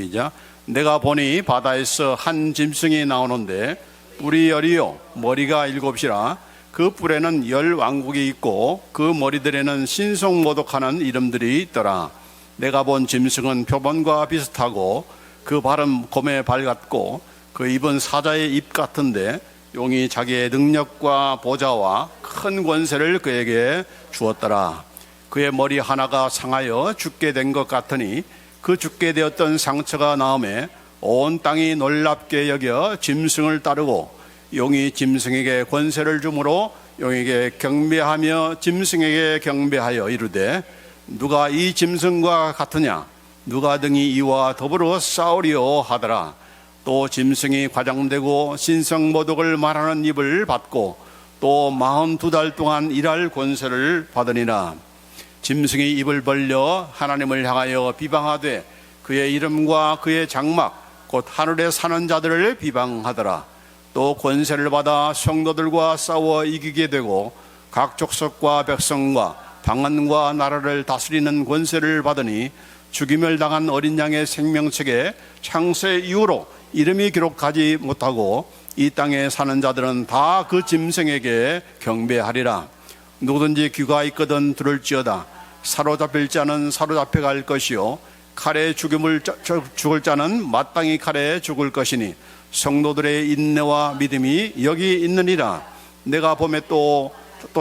시작. 내가 보니 바다에서 한 짐승이 나오는데 뿔이 열이요 머리가 일곱이라 그 뿔에는 10왕국이 있고 그 머리들에는 신성모독하는 이름들이 있더라. 내가 본 짐승은 표범과 비슷하고 그 발은 곰의 발 같고 그 입은 사자의 입 같은데 용이 자기의 능력과 보좌와 큰 권세를 그에게 주었더라. 그의 머리 하나가 상하여 죽게 된 것 같으니 그 죽게 되었던 상처가 나음에 온 땅이 놀랍게 여겨 짐승을 따르고 용이 짐승에게 권세를 주므로 용에게 경배하며 짐승에게 경배하여 이르되 누가 이 짐승과 같으냐 누가 등이 이와 더불어 싸우리요 하더라. 또 짐승이 과장되고 신성모독을 말하는 입을 받고 또 42달 동안 일할 권세를 받으니라. 짐승이 입을 벌려 하나님을 향하여 비방하되 그의 이름과 그의 장막 곧 하늘에 사는 자들을 비방하더라. 또 권세를 받아 성도들과 싸워 이기게 되고 각 족속과 백성과 방언과 나라를 다스리는 권세를 받으니 죽임을 당한 어린 양의 생명책에 창세 이후로 이름이 기록하지 못하고 이 땅에 사는 자들은 다 그 짐승에게 경배하리라. 누구든지 귀가 있거든 들을지어다. 사로잡힐 자는 사로잡혀 갈 것이요 칼에 죽을 자는 마땅히 칼에 죽을 것이니 성도들의 인내와 믿음이 여기 있느니라. 내가 봄에 또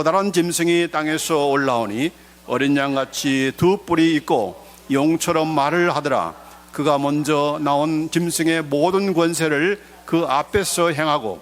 다른 짐승이 땅에서 올라오니 어린 양같이 두 뿔이 있고 용처럼 말을 하더라. 그가 먼저 나온 짐승의 모든 권세를 그 앞에서 행하고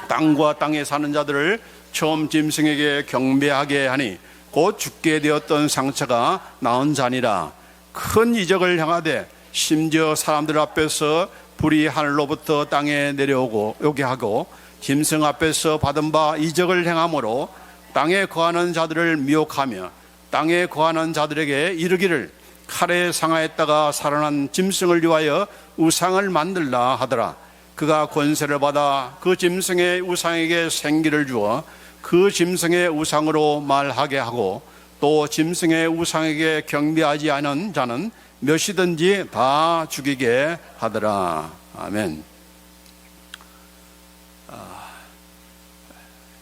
땅과 땅에 사는 자들을 처음 짐승에게 경배하게 하니 곧 죽게 되었던 상처가 나은 자니라. 큰 이적을 행하되 심지어 사람들 앞에서 불이 하늘로부터 땅에 내려오고 오게 하고 짐승 앞에서 받은 바 이적을 행함으로 땅에 거하는 자들을 미혹하며 땅에 거하는 자들에게 이르기를 칼에 상하였다가 살아난 짐승을 위하여 우상을 만들라 하더라. 그가 권세를 받아 그 짐승의 우상에게 생기를 주어 그 짐승의 우상으로 말하게 하고 또 짐승의 우상에게 경배하지 않은 자는 몇이든지 다 죽이게 하더라. 아멘.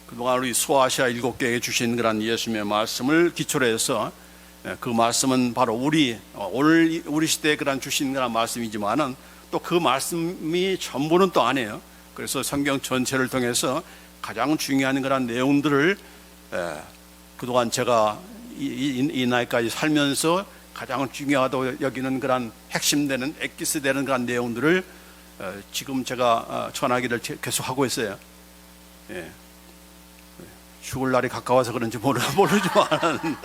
그동안 우리 소아시아 7개에 주신 그런 예수님의 말씀을 기초로 해서 그 말씀은 바로 오늘 우리 시대에 그런 주신 그런 말씀이지만은 또 그 말씀이 전부는 또 아니에요. 그래서 성경 전체를 통해서 가장 중요한 그런 내용들을 그동안 제가 이 나이까지 살면서 가장 중요하다고 여기는 그런 핵심되는 엑기스 되는 그런 내용들을 지금 제가 전하기를 계속 하고 있어요. 예. 죽을 날이 가까워서 그런지 모르지만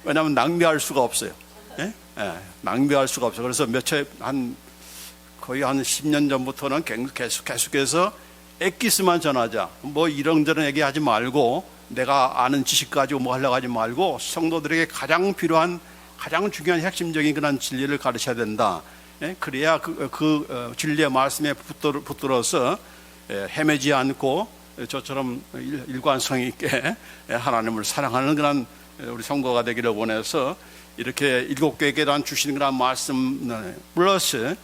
왜냐하면 낭비할 수가 없어요. 예? 예. 낭비할 수가 없어요. 그래서 거의 한 10년 전부터는 계속해서 엑기스만 전하자. 뭐 이런저런 얘기하지 말고 내가 아는 지식 가지고 뭐 하려고 하지 말고 성도들에게 가장 필요한 가장 중요한 핵심적인 그런 진리를 가르쳐야 된다. 예? 그래야 그 진리의 말씀에 붙들어서 헤매지 않고 저처럼 일관성 있게 하나님을 사랑하는 그런 우리 성도가 되기를 원해서 이렇게 7개에 대한 주시는 그런 말씀 플러스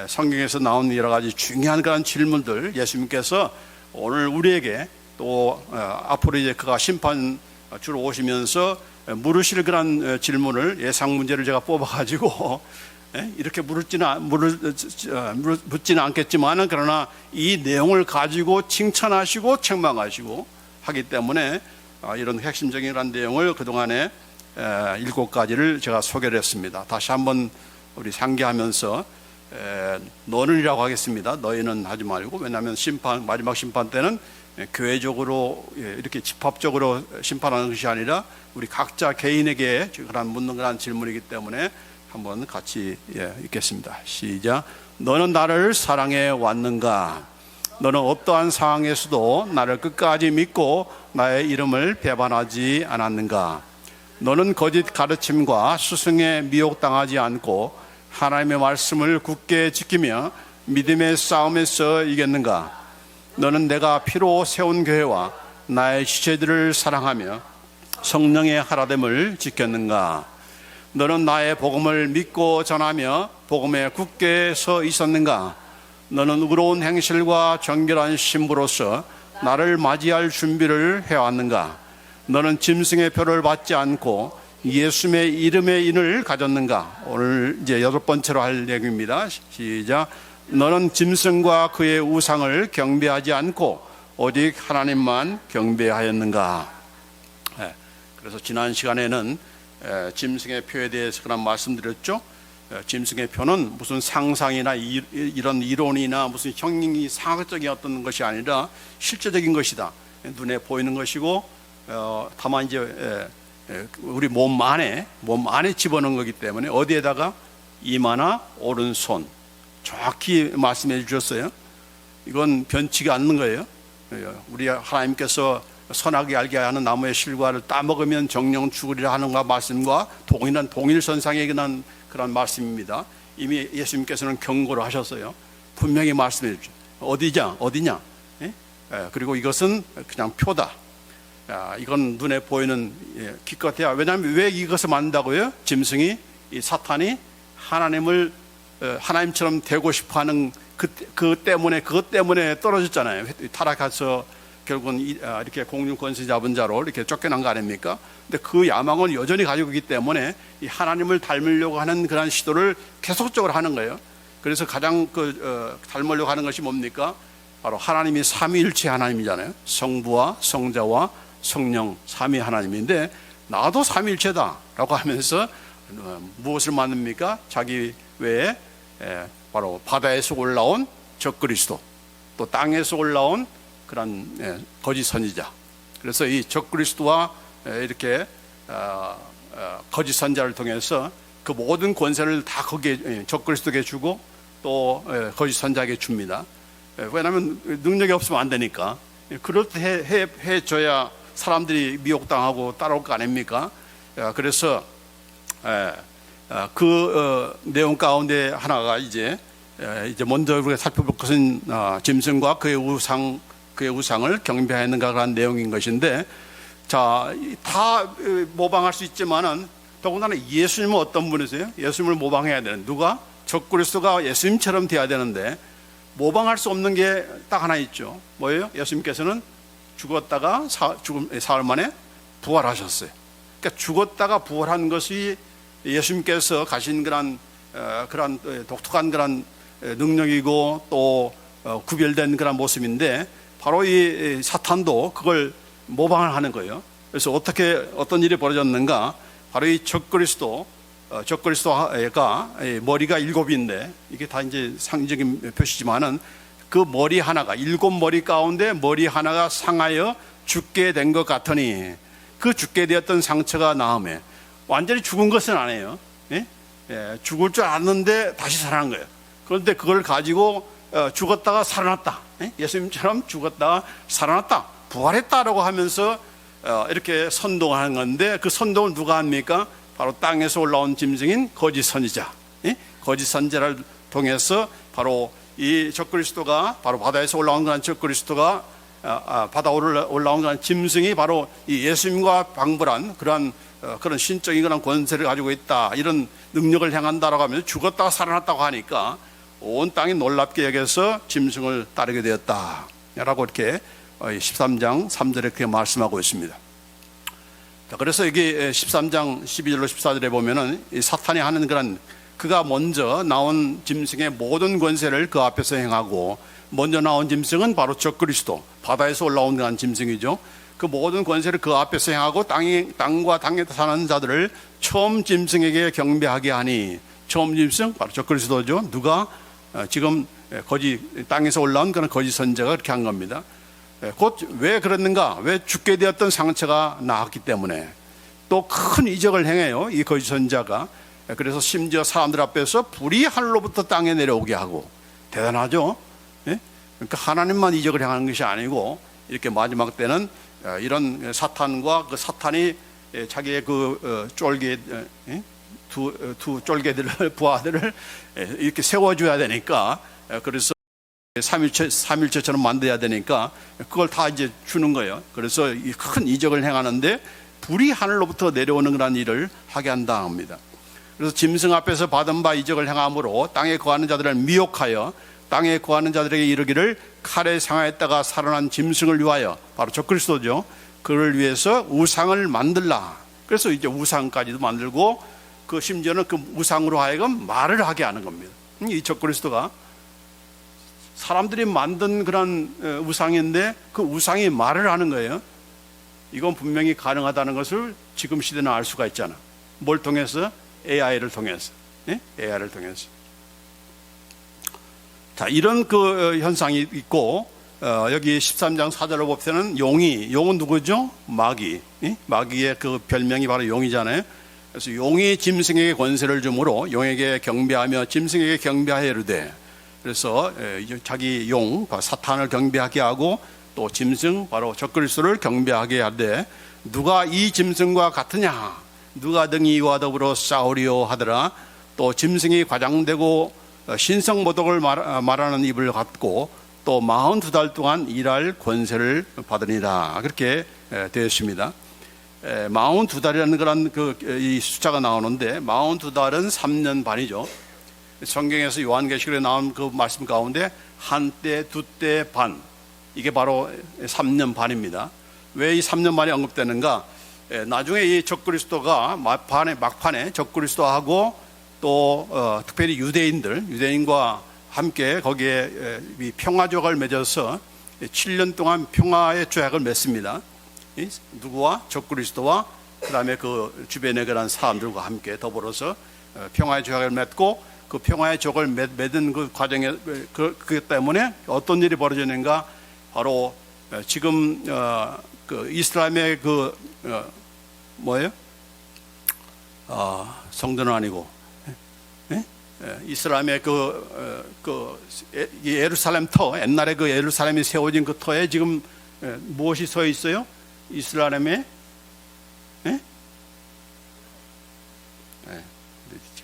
성경에서 나온 여러 가지 중요한 그런 질문들 예수님께서 오늘 우리에게 또 앞으로 이제 그가 심판 주로 오시면서 물으실 그런 질문을 예상 문제를 제가 뽑아가지고 이렇게 묻지는 않겠지만은 그러나 이 내용을 가지고 칭찬하시고 책망하시고 하기 때문에 이런 핵심적인 그런 내용을 그동안에 7가지를 제가 소개를 했습니다. 다시 한번 우리 상기하면서 너는이라고 하겠습니다. 너희는 하지 말고, 왜냐하면 마지막 심판 때는 교회적으로 이렇게 집합적으로 심판하는 것이 아니라 우리 각자 개인에게 그런 묻는 그런 질문이기 때문에 한번 같이 읽겠습니다. 시작. 너는 나를 사랑해 왔는가? 너는 어떠한 상황에서도 나를 끝까지 믿고 나의 이름을 배반하지 않았는가? 너는 거짓 가르침과 스승에 미혹당하지 않고 하나님의 말씀을 굳게 지키며 믿음의 싸움에서 이겼는가? 너는 내가 피로 세운 교회와 나의 지체들을 사랑하며 성령의 하라됨을 지켰는가? 너는 나의 복음을 믿고 전하며 복음에 굳게 서 있었는가? 너는 의로운 행실과 정결한 신부로서 나를 맞이할 준비를 해왔는가? 너는 짐승의 표를 받지 않고 예수님의 이름의 인을 가졌는가? 오늘 이제 8번째로 할 얘기입니다. 시작. 너는 짐승과 그의 우상을 경배하지 않고 오직 하나님만 경배하였는가? 그래서 지난 시간에는 짐승의 표에 대해서 그런 말씀드렸죠. 짐승의 표는 무슨 상상이나 이런 이론이나 무슨 형용이 상학적인 어떤 것이 아니라 실제적인 것이다. 눈에 보이는 것이고, 다만 이제 우리 몸 안에 집어넣은 거기 때문에 어디에다가 이마나 오른손 정확히 말씀해 주셨어요. 이건 변치가 않는 거예요. 우리 하나님께서 선하게 알게 하는 나무의 실과를 따먹으면 정령 죽으리라 하는 말씀과 동일선상에 관한 그런 말씀입니다. 이미 예수님께서는 경고를 하셨어요. 분명히 말씀해 주죠. 어디냐? 그리고 이것은 그냥 표다. 이건 눈에 보이는 기껏해야. 왜냐하면 왜 이것을 만든다고요? 짐승이, 이 사탄이 하나님처럼 되고 싶어하는 그것 때문에 떨어졌잖아요. 타락해서 결국은 이렇게 공중 권세 잡은 자로 이렇게 쫓겨난 거 아닙니까? 근데 그 야망은 여전히 가지고 있기 때문에 이 하나님을 닮으려고 하는 그런 시도를 계속적으로 하는 거예요. 그래서 가장 닮으려고 하는 것이 뭡니까? 바로 하나님이 삼위일체 하나님이잖아요. 성부와 성자와 성령 삼위 하나님인데, 나도 삼위일체다라고 하면서 무엇을 만듭니까? 자기 외에 바로 바다에서 올라온 적그리스도, 또 땅에서 올라온 그런 거짓 선지자. 그래서 이 적그리스도와 이렇게 거짓 선지자를 통해서 그 모든 권세를 다 거기에 적그리스도에게 주고 또 거짓 선지자에게 줍니다. 왜냐하면 능력이 없으면 안 되니까. 그렇게 해줘야 사람들이 미혹당하고 따라올 거 아닙니까? 그래서 내용 가운데 하나가 이제 먼저 우리가 살펴볼 것은 짐승과 그의 우상을 경배하는가 그런 내용인 것인데, 자, 다 모방할 수 있지만은 더군다나 예수님은 어떤 분이세요? 예수님을 모방해야 되는, 누가? 적그리스도가 예수님처럼 돼야 되는데 모방할 수 없는 게 딱 하나 있죠. 뭐예요? 예수님께서는 죽었다가 사흘 만에 부활하셨어요. 그러니까 죽었다가 부활한 것이 예수님께서 가신 그런 독특한 그런 능력이고 또 구별된 그런 모습인데, 바로 이 사탄도 그걸 모방을 하는 거예요. 그래서 어떤 일이 벌어졌는가? 바로 이 적그리스도가 머리가 7인데, 이게 다 이제 상징적인 표시지만은 그 머리 하나가 7머리 가운데 머리 하나가 상하여 죽게 된 것 같으니, 그 죽게 되었던 상처가 나음에 완전히 죽은 것은 아니에요. 죽을 줄 알았는데 다시 살아난 거예요. 그런데 그걸 가지고 죽었다가 살아났다. 예수님처럼 죽었다가 살아났다. 부활했다라고 하면서 이렇게 선동하는 건데, 그 선동을 누가 합니까? 바로 땅에서 올라온 짐승인 거짓 선지자. 거짓 선지자를 통해서 바로 이 적그리스도가, 바로 바다에서 올라온 그런 적그리스도가, 바다 올라온 그런 짐승이 바로 이 예수님과 방불한 그런 신적인 그런 권세를 가지고 있다, 이런 능력을 행한다라고 하면서 죽었다가 살아났다고 하니까 온 땅이 놀랍게 여겨서 짐승을 따르게 되었다라고 이렇게 13장 3절에 그렇게 말씀하고 있습니다. 그래서 여기 13장 12절로 14절에 보면은 이 사탄이 하는 그런, 그가 먼저 나온 짐승의 모든 권세를 그 앞에서 행하고, 먼저 나온 짐승은 바로 적그리스도, 바다에서 올라온 그런 짐승이죠. 그 모든 권세를 그 앞에서 행하고 땅과 땅에 사는 자들을 처음 짐승에게 경배하게 하니, 처음 짐승 바로 적그리스도죠. 누가? 지금 땅에서 올라온 그런 거짓 선지자가 그렇게 한 겁니다. 곧 왜 그랬는가? 왜 죽게 되었던 상처가 나았기 때문에. 또 큰 이적을 행해요, 이 거짓 선지자가. 그래서 심지어 사람들 앞에서 불이 하늘로부터 땅에 내려오게 하고. 대단하죠? 그러니까 하나님만 이적을 행하는 것이 아니고, 이렇게 마지막 때는 이런 사탄과 그 사탄이 자기의 그 두 쫄개들을, 부하들을 이렇게 세워줘야 되니까, 그래서 삼일체처럼 만들어야 되니까 그걸 다 이제 주는 거예요. 그래서 이 큰 이적을 행하는데 불이 하늘로부터 내려오는 그런 일을 하게 한다 합니다. 그래서 짐승 앞에서 받은 바 이적을 행함으로 땅에 거하는 자들을 미혹하여 땅에 거하는 자들에게 이르기를 칼에 상하였다가 살아난 짐승을 위하여, 바로 적그리스도죠. 그를 위해서 우상을 만들라. 그래서 이제 우상까지도 만들고 그 심지어는 그 우상으로 하여금 말을 하게 하는 겁니다. 이 적그리스도가 사람들이 만든 그런 우상인데 그 우상이 말을 하는 거예요. 이건 분명히 가능하다는 것을 지금 시대는 알 수가 있잖아. 뭘 통해서? AI를 통해서. 네? AI를 통해서. 자, 이런 그 현상이 있고, 여기 13장 4절로 보면은 용은 누구죠? 마귀. 네? 마귀의 그 별명이 바로 용이잖아요. 그래서 용이 짐승에게 권세를 주므로 용에게 경배하며 짐승에게 경배하여 이르되, 그래서 자기 용, 사탄을 경배하게 하고 또 짐승, 바로 적그리스도를 경배하게 하되, 누가 이 짐승과 같으냐? 누가 등이 이와 더불어 싸우리요 하더라. 또 짐승이 과장되고 신성모독을 말하는 입을 갖고 또 42달 동안 일할 권세를 받으니라. 그렇게 되었습니다. 42달이라는 그런 이 숫자가 나오는데 42달은 3년 반이죠. 성경에서 요한계시록에 나온 그 말씀 가운데 한때, 두때, 반, 이게 바로 3년 반입니다. 왜 이 3년 반이 언급되는가? 나중에 이 적그리스도가 막판에 적그리스도하고 또 특별히 유대인과 함께 거기에 이 평화조약을 맺어서 7년 동안 평화의 조약을 맺습니다. 누구와? 적그리스도와 그 다음에 그 주변에 그런 사람들과 함께 더불어서 평화의 조약을 맺고, 그 평화의 조약을 맺은 그 과정에 그것 때문에 어떤 일이 벌어지는가? 바로 지금 그 이슬람의 그 뭐예요? 성전은 아니고 이슬람의 그 예루살렘 터, 옛날에 그 예루살렘이 세워진 그 터에 지금 무엇이 서 있어요? 이슬람의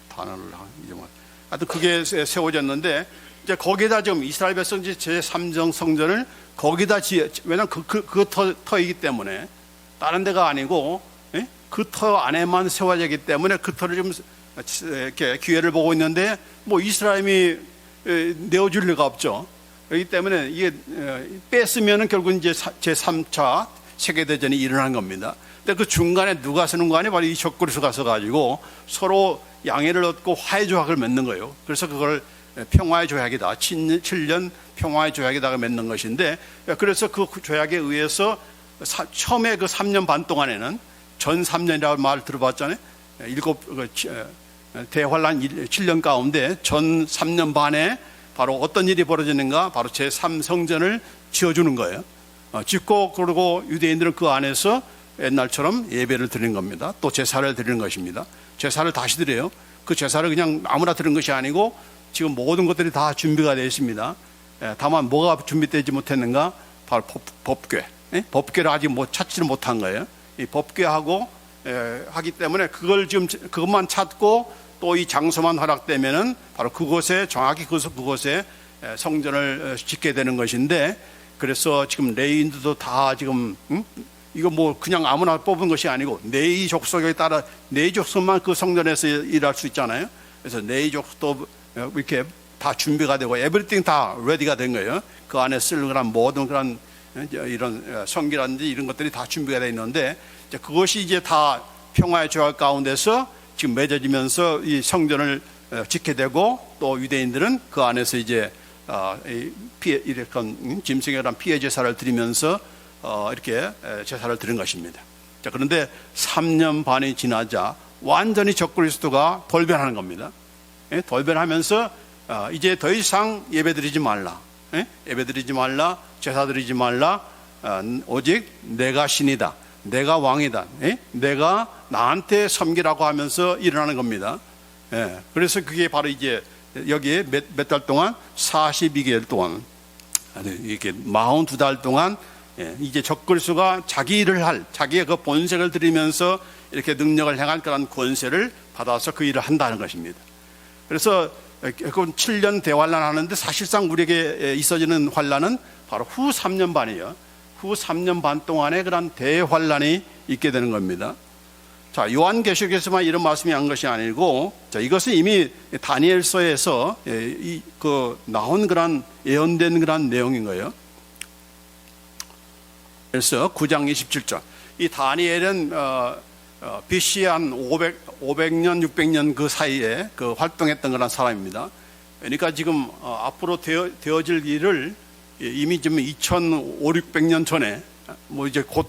단어를 잊어먹었. 하여튼 그게 세워졌는데 이제 거기다 지금 이스라엘 백성 제3정 성전을 거기다 왜냐면 그 터이기 때문에 다른 데가 아니고 그 터 안에만 세워지기 때문에 그 터를 좀 이렇게 기회를 보고 있는데 뭐 이스라엘이 내어줄 리가 없죠. 그렇기 때문에 이게 뺐으면은 결국 이제 제3차 세계대전이 일어난 겁니다. 근데 그 중간에 누가 서는 거 아니에요? 바로 이 적그리스도가 서가지고 서로 양해를 얻고 화해 조약을 맺는 거예요. 그래서 그걸 평화의 조약이다. 7년 평화의 조약에다가 맺는 것인데, 그래서 그 조약에 의해서 처음에 그 3년 반 동안에는 전 3년이라고 말 들어봤잖아요. 대환란 7년 가운데 전 3년 반에 바로 어떤 일이 벌어지는가? 바로 제3성전을 지어주는 거예요. 짓고 그러고 유대인들은 그 안에서 옛날처럼 예배를 드리는 겁니다. 또 제사를 드리는 것입니다. 제사를 다시 드려요. 그 제사를 그냥 아무나 드리는 것이 아니고 지금 모든 것들이 다 준비가 되어 있습니다. 다만 뭐가 준비되지 못했는가? 바로 법궤. 법궤를 아직 찾지를 못한 거예요. 이 법궤하고 하기 때문에 그것만 찾고 또 이 장소만 허락되면은 바로 그곳에 정확히 그곳에 성전을 짓게 되는 것인데, 그래서 지금 레위인들도 다 지금 이거 뭐 그냥 아무나 뽑은 것이 아니고 레위 족속에 따라 레위 족속만 그 성전에서 일할 수 있잖아요. 그래서 레위 족속도 이렇게 다 준비가 되고 에브리띵 다 레디가 된 거예요. 그 안에 쓸 그런 모든 그런 이런 성기라든지 이런 것들이 다 준비가 되어 있는데, 그것이 이제 다 평화의 조약 가운데서 지금 맺어지면서 이 성전을 짓게 되고, 또 유대인들은 그 안에서 이제 이런 짐승이란 피해 제사를 드리면서 이렇게 제사를 드린 것입니다. 자, 그런데 3년 반이 지나자 완전히 적그리스도가 돌변하는 겁니다. 돌변하면서 이제 더 이상 예배드리지 말라. 예배드리지 말라. 제사드리지 말라. 오직 내가 신이다. 내가 왕이다. 내가 나한테 섬기라고 하면서 일어나는 겁니다. 그래서 그게 바로 이제 여기에 몇 달 동안 42개월 동안 이렇게 42달 동안 이제 적그리스도가 자기 일을 할 자기의 그 본색을 드리면서 이렇게 능력을 행할 그런 권세를 받아서 그 일을 한다는 것입니다. 그래서 그건 7년 대환란 하는데 사실상 우리에게 있어지는 환란은 바로 후 3년 반이에요. 후 3년 반 동안에 그런 대환란이 있게 되는 겁니다. 자, 요한계시록에서만 이런 말씀이 한 것이 아니고, 자, 이것은 이미 다니엘서에서 나온 그런 예언된 그런 내용인 거예요. 그래서 9장 27절. 이 다니엘은 BC 한 500년, 600년 그 사이에 활동했던 그런 사람입니다. 그러니까 지금 앞으로 되어질 일을 이미 좀 2500, 600년 전에 뭐 이제 곧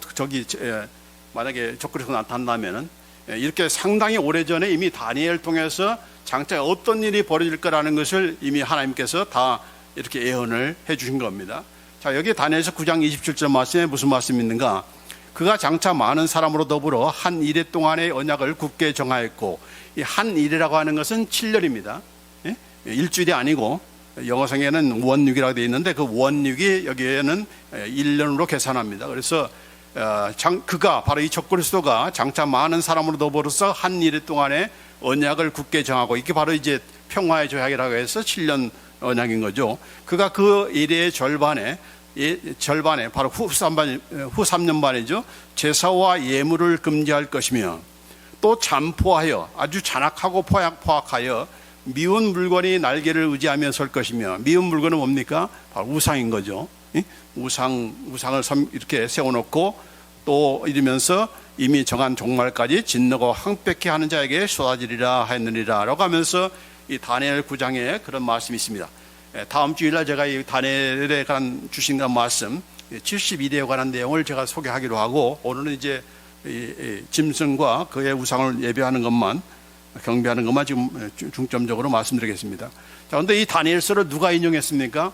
만약에 적그리스도가 나타난다면은 이렇게 상당히 오래전에 이미 다니엘 통해서 장차 어떤 일이 벌어질 거라는 것을 이미 하나님께서 다 이렇게 예언을 해 주신 겁니다. 자, 여기 다니엘서 9장 27절 말씀에 무슨 말씀이 있는가? 그가 장차 많은 사람으로 더불어 한 이래 동안의 언약을 굳게 정하였고, 이 한 이래라고 하는 것은 7년입니다. 예? 일주일이 아니고 영어성에는 원육이라고 되어 있는데 그 원육이 여기에는 1년으로 계산합니다. 그래서 그가 바로 이 적그리스도가 장차 많은 사람으로 더불어서 한 이래 동안의 언약을 굳게 정하고, 이게 바로 이제 평화의 조약이라고 해서 7년 언약인 거죠. 그가 그 이래의 절반에 바로 후 3년 반이죠. 제사와 예물을 금지할 것이며, 또 잠포하여 아주 잔악하고 포악하여 미운 물건이 날개를 의지하며 설 것이며, 미운 물건은 뭡니까? 바로 우상인 거죠. 우상을 이렇게 세워놓고 또 이러면서 이미 정한 종말까지 진노고 황폐케 하는 자에게 쏟아지리라 하였느니라 라고 하면서 이 다니엘 9장에 그런 말씀이 있습니다. 다음 주일날 제가 이 다니엘에 관한 주신 말씀 72대에 관한 내용을 제가 소개하기로 하고, 오늘은 이제 이 짐승과 그의 우상을 예배하는 것만, 경배하는 것만 지금 중점적으로 말씀드리겠습니다. 자, 그런데 이 다니엘서를 누가 인용했습니까?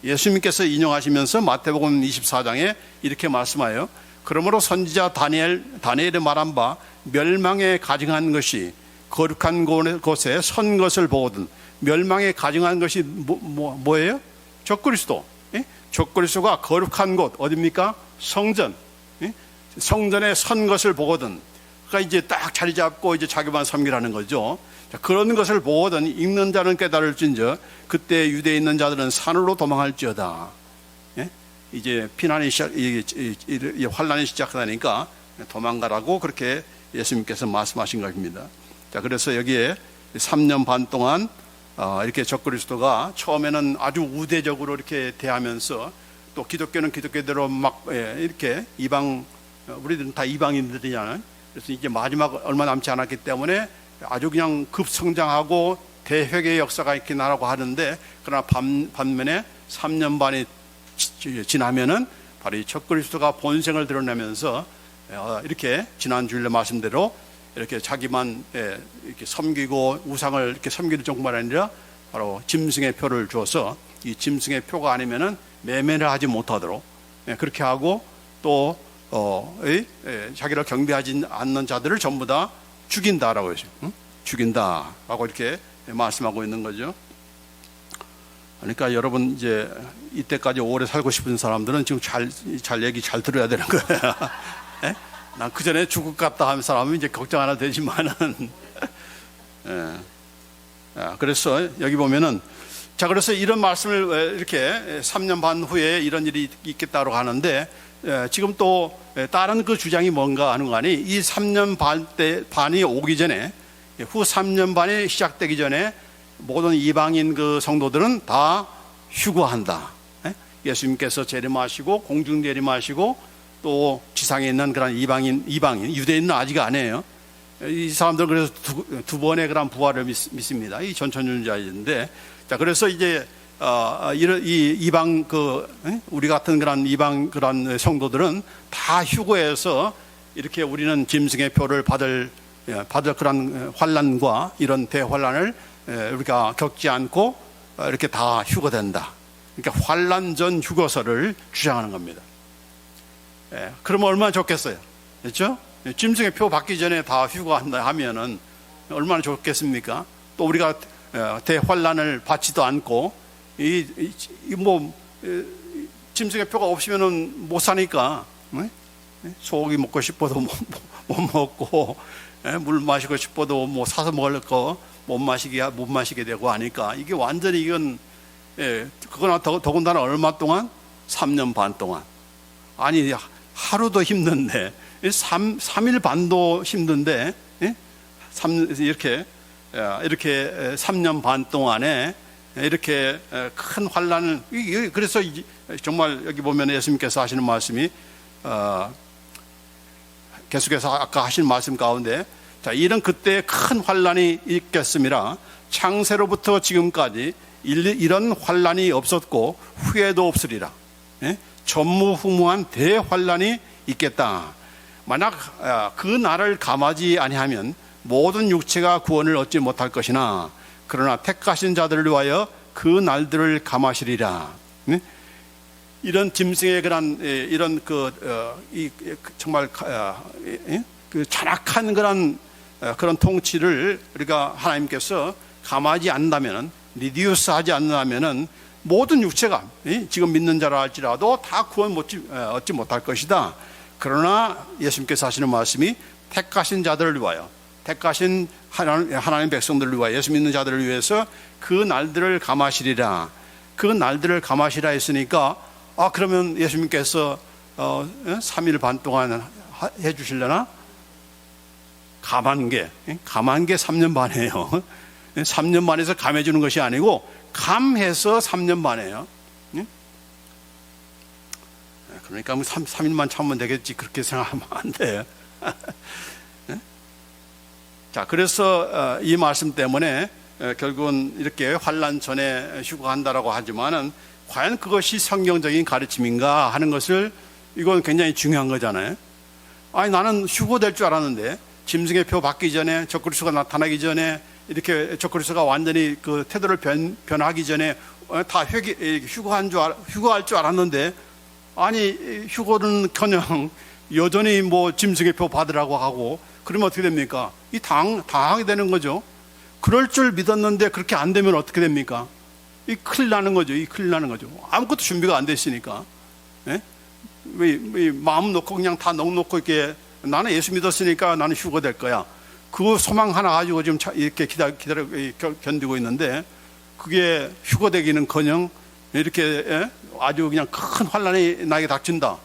예수님께서 인용하시면서 마태복음 24장에 이렇게 말씀하여, 그러므로 선지자 다니엘이 말한 바 멸망에 가증한 것이 거룩한 곳에 선 것을 보거든. 멸망에 가증한 것이 뭐예요? 적그리스도. 적그리스도가 거룩한 곳 어디입니까? 성전. 성전에 선 것을 보거든. 그러니까 이제 딱 자리 잡고 이제 자기만 섬기라는 거죠. 자, 그런 것을 보거든 읽는 자는 깨달을진저 그때 유대에 있는 자들은 산으로 도망할지어다. 이제 피난이 환란이 시작하니까 도망가라고 그렇게 예수님께서 말씀하신 것입니다. 자, 그래서 여기에 3년 반 동안 이렇게 적그리스도가 처음에는 아주 우대적으로 이렇게 대하면서, 또 기독교는 기독교대로 막 이렇게 우리들은 다 이방인들이잖아요. 그래서 이제 마지막 얼마 남지 않았기 때문에 아주 그냥 급성장하고 대회개의 역사가 있긴 하라고 하는데, 그러나 반면에 3년 반이 지나면은 바로 이 적그리스도가 본성을 드러내면서 이렇게 지난 주일에 말씀대로 이렇게 자기만 이렇게 섬기고 우상을 이렇게 섬기는 정말 아니라 바로 짐승의 표를 줘서 이 짐승의 표가 아니면은 매매를 하지 못하도록 그렇게 하고, 또 자기를 경배하지 않는 자들을 전부 다 죽인다라고 했어요. 죽인다라고 이렇게 말씀하고 있는 거죠. 그러니까 여러분 이제 이때까지 오래 살고 싶은 사람들은 지금 잘 얘기 잘 들어야 되는 거예요. 난 그 전에 죽을 것 같다 하는 사람은 이제 걱정 안 해도 되지만은 그래서 여기 보면은, 자, 그래서 이런 말씀을 이렇게 3년 반 후에 이런 일이 있겠다고 하는데, 지금 또 다른 그 주장이 뭔가 하는 거 아니, 이 3년 반이 오기 전에, 후 3년 반이 시작되기 전에 모든 이방인 그 성도들은 다 휴거한다. 예수님께서 재림하시고 공중 재림하시고 또 지상에 있는 그런 이방인 유대인은 아직 안 해요. 이 사람들은 그래서 두 번의 그런 부활을 믿습니다. 이 전천전자인데, 자, 그래서 이제 이 이방 우리 같은 그런 이방 그런 성도들은 다 휴거해서 이렇게 우리는 짐승의 표를 받을 그런 환란과 이런 대환란을 우리가 겪지 않고 이렇게 다 휴거된다. 그러니까 환란 전 휴거서를 주장하는 겁니다. 그러면 얼마나 좋겠어요, 그렇죠? 짐승의 표 받기 전에 다 휴거한다 하면은 얼마나 좋겠습니까? 또 우리가 대환란을 받지도 않고 짐승의 표가 없으면은 못 사니까 소고기 먹고 싶어도 못 먹고, 물 마시고 싶어도 뭐 사서 먹을 거 못 마시게 되고 하니까 이게 완전히 이건 그거나 더군다나 얼마 동안 3년 반 동안, 아니 하루도 힘든데 3일 반도 힘든데 이렇게 3년 반 동안에 이렇게 큰 환란을, 그래서 정말 여기 보면 예수님께서 하시는 말씀이 계속해서 아까 하신 말씀 가운데, 자, 이런 그때에 큰 환란이 있겠음이라 창세로부터 지금까지 이런 환란이 없었고 후에도 없으리라. 전무후무한 대환란이 있겠다. 만약 그 날을 감하지 아니하면 모든 육체가 구원을 얻지 못할 것이나 그러나 택하신 자들을 위하여 그 날들을 감하시리라. 이런 짐승의 이런 정말 그 잔악한 그런 통치를 우리가 하나님께서 감하지 않는다면은, 리디우스하지 않는다면은 모든 육체가 지금 믿는 자라 할지라도 다 구원 얻지 못할 것이다. 그러나 예수님께서 하시는 말씀이 택하신 자들을 위하여, 택하신 하나님 백성들을 위하여, 예수 믿는 자들을 위해서 그 날들을 감하시리라. 그 날들을 감하시라 했으니까, 그러면 예수님께서 3일 반 동안 해주시려나? 감한 게 3년 반이에요. 3년 반에서 감해주는 것이 아니고 감해서 3년 반이에요. 그러니까 3일만 참으면 되겠지, 그렇게 생각하면 안 돼. 자, 그래서 이 말씀 때문에 결국은 이렇게 환난 전에 휴거한다라고 하지만은 과연 그것이 성경적인 가르침인가 하는 것을, 이건 굉장히 중요한 거잖아요. 아니, 나는 휴거될 줄 알았는데 짐승의 표 받기 전에, 적그리스도가 나타나기 전에, 이렇게 적그리스도가 완전히 그 태도를 변하기 전에 다 휴거할 줄 알았는데, 아니, 휴거는커녕 여전히 뭐 짐승의 표 받으라고 하고, 그러면 어떻게 됩니까? 당하게 되는 거죠. 그럴 줄 믿었는데 그렇게 안 되면 어떻게 됩니까? 큰일 나는 거죠. 큰일 나는 거죠. 아무것도 준비가 안 됐으니까. 마음 놓고 그냥 다 넉놓고 이렇게, 나는 예수 믿었으니까 나는 휴거될 거야, 그 소망 하나 가지고 지금 이렇게 견디고 있는데, 그게 휴거되기는커녕 이렇게 아주 그냥 큰 환란이 나에게 닥친다.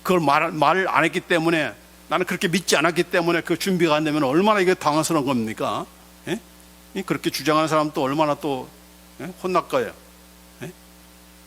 그걸 말을 안 했기 때문에, 나는 그렇게 믿지 않았기 때문에 그 준비가 안 되면 얼마나 이게 당황스러운 겁니까? 그렇게 주장하는 사람도 얼마나 또 혼날 거예요.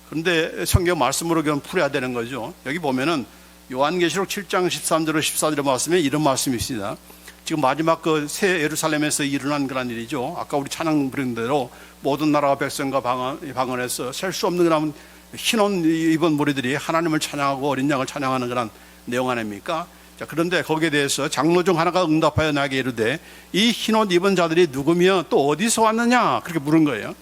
그런데 성경 말씀으로 그냥 풀어야 되는 거죠. 여기 보면은 요한계시록 7장 13절로 14절의 말씀에 이런 말씀이 있습니다. 지금 마지막 그 새 예루살렘에서 일어난 그런 일이죠. 아까 우리 찬양 부른 대로 모든 나라와 백성과 방언에서 셀 수 없는 그런 흰옷 입은 무리들이 하나님을 찬양하고 어린 양을 찬양하는 그런 내용 아닙니까? 자, 그런데 거기에 대해서 장로 중 하나가 응답하여 나에게 이르되, 이 흰옷 입은 자들이 누구며 또 어디서 왔느냐? 그렇게 물은 거예요.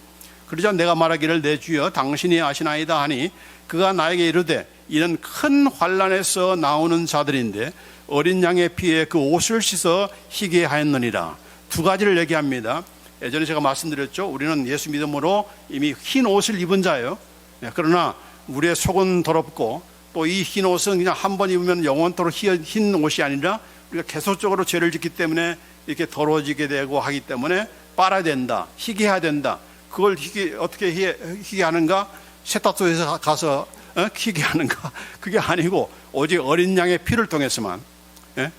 그러자 내가 말하기를, 내 주여 당신이 아시나이다 하니, 그가 나에게 이르되, 이는 큰 환란에서 나오는 자들인데 어린 양의 피에 그 옷을 씻어 희게 하였느니라. 두 가지를 얘기합니다. 예전에 제가 말씀드렸죠. 우리는 예수 믿음으로 이미 흰 옷을 입은 자예요. 그러나 우리의 속은 더럽고, 또 이 흰 옷은 그냥 한 번 입으면 영원토록 흰 옷이 아니라 우리가 계속적으로 죄를 짓기 때문에 이렇게 더러워지게 되고 하기 때문에 빨아야 된다, 희게 해야 된다. 그걸 어떻게 희게 하는가? 세탁소에서 가서 희게 하는가? 그게 아니고 오직 어린 양의 피를 통해서만.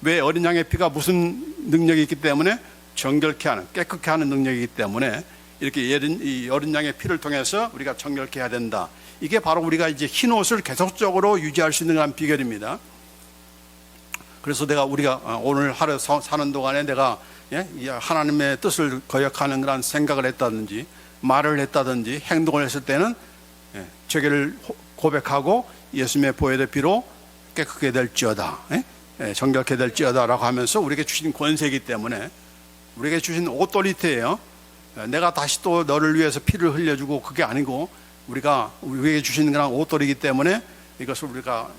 왜? 어린 양의 피가 무슨 능력이 있기 때문에? 정결케 하는, 깨끗게 하는 능력이 있기 때문에 이렇게 이 어린 양의 피를 통해서 우리가 정결케 해야 된다. 이게 바로 우리가 이제 흰 옷을 계속적으로 유지할 수 있는 그런 비결입니다. 그래서 우리가 오늘 하루 사는 동안에 내가 하나님의 뜻을 거역하는 그런 생각을 했다든지 말을 했다든지 행동을 했을 때는 죄를 고백하고 예수님의 보혈의 피로 깨끗게 될지어다, 정결케 될지어다라고 하면서 우리에게 주신 권세이기 때문에, 우리에게 주신 오토리티예요. 내가 다시 또 너를 위해서 피를 흘려주고 그게 아니고 우리에게 주신 그런 오토리이기 때문에 이것을 우리가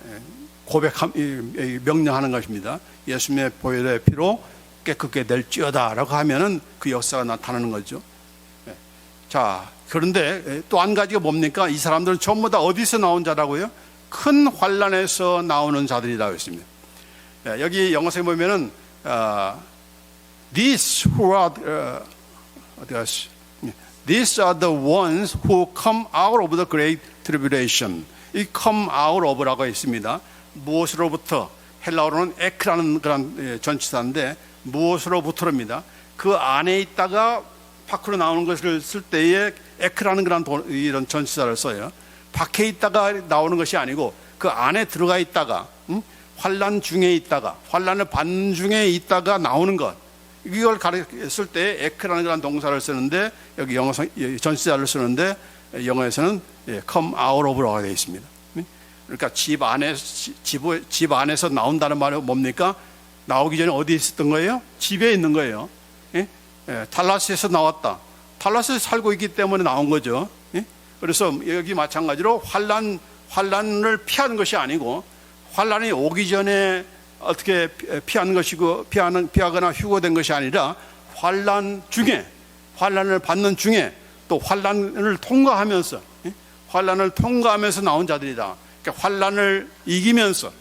명령하는 것입니다. 예수님의 보혈의 피로 깨끗게 될지어다라고 하면은 그 역사가 나타나는 거죠. 자, 그런데 또 한 가지가 뭡니까? 이 사람들은 전부 다 어디서 나온 자라고요? 큰 환란에서 나오는 자들이라고 했습니다. 여기 영어서에 보면은 These are the ones who come out of the great tribulation. 이 come out of라고 있습니다. 무엇으로부터, 헬라어로는 에크라는 그런 전치사인데 무엇으로부터입니다. 그 안에 있다가 밖으로 나오는 것을 쓸 때에 에크라는 그런 이런 전치사를 써요. 밖에 있다가 나오는 것이 아니고 그 안에 들어가 있다가 환난 중에 있다가, 환난을 받는 중에 있다가 나오는 것, 이걸 쓸 때 에크라는 그런 동사를 쓰는데, 여기 영어 전치사를 쓰는데 영어에서는 come out of라고 되어 있습니다. 그러니까 집 안에서 나온다는 말은 뭡니까? 나오기 전에 어디에 있었던 거예요? 집에 있는 거예요. 달라스에서 나왔다. 달라스에서 살고 있기 때문에 나온 거죠. 그래서 여기 마찬가지로 환난을 피하는 것이 아니고, 환난이 오기 전에 어떻게 피하는 것이고, 피하거나 휴거된 것이 아니라 환난 중에, 환난을 받는 중에, 또 환난을 통과하면서, 환난을 통과하면서 나온 자들이다. 그러니까 환난을 이기면서,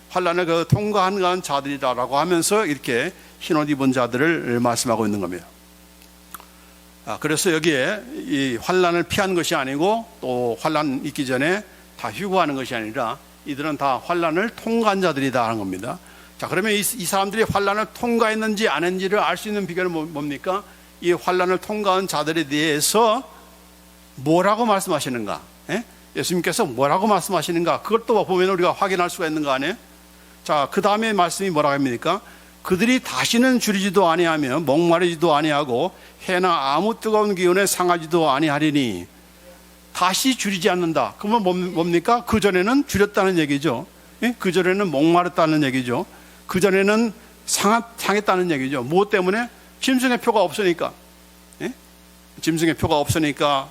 환난을 통과한 자들이다라고 하면서 이렇게 흰옷 입은 자들을 말씀하고 있는 겁니다. 그래서 여기에 이 환난을 피한 것이 아니고, 또 환난 있기 전에 다 휴거하는 것이 아니라 이들은 다 환난을 통과한 자들이다 하는 겁니다. 자, 그러면 이 사람들이 환난을 통과했는지 안 했는지를 알 수 있는 비결은 뭡니까? 이 환난을 통과한 자들에 대해서 뭐라고 말씀하시는가? 예수님께서 뭐라고 말씀하시는가? 그것도 보면 우리가 확인할 수가 있는 거 아니에요? 자, 그 다음에 말씀이 뭐라고 합니까? 그들이 다시는 줄이지도 아니하며 목마르지도 아니하고 해나 아무 뜨거운 기운에 상하지도 아니하리니. 다시 줄이지 않는다. 그러면 뭡니까? 그전에는 줄였다는 얘기죠. 그전에는 목마르다는 얘기죠. 그전에는 상했다는 얘기죠. 무엇 때문에? 짐승의 표가 없으니까. 짐승의 표가 없으니까